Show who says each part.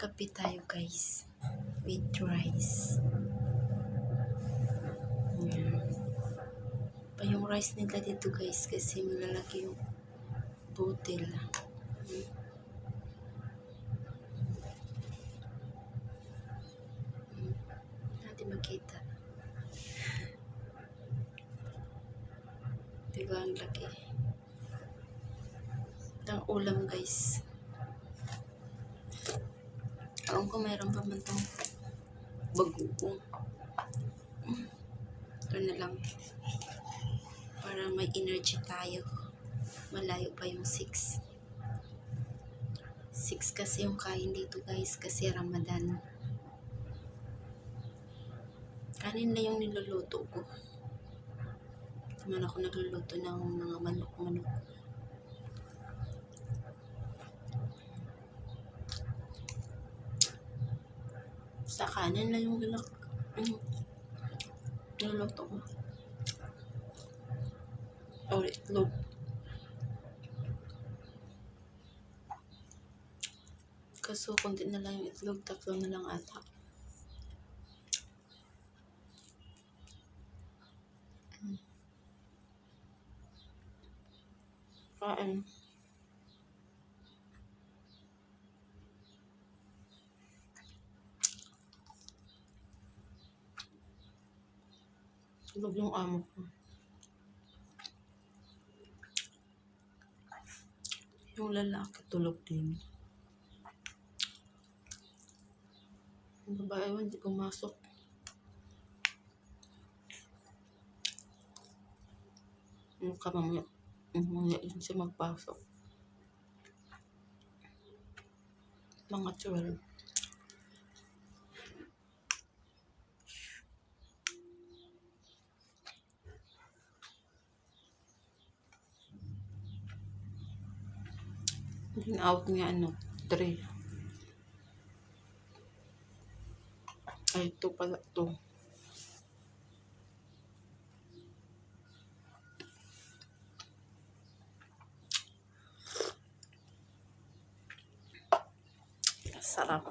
Speaker 1: Kape tayo guys. With rice. Yan. Pa yung rice nila dito guys kasi malalaki yung butil. Natin makita. Diba ang laki? Ang ulam guys. Alam ko mayroon pa man itong bagoong. Ito na lang. Para may energy tayo. Malayo pa yung 6. 6 kasi yung kain dito guys kasi Ramadan. Kanin na yung niluluto ko. Naman ako nagluluto ng mga manok-manok. Sa kanin na yung niluluto ko. Or itlog. Kaso konti na lang yung itlog, 3 na lang ata. Kain. Tulog yung amo ko. Yung lalaki tulog din. Yung babae hindi pumasok. Yung kamamaya yun siya magpasok. Mga 12. Yung out niya 3. Ay, 2 pala 2. Sarap.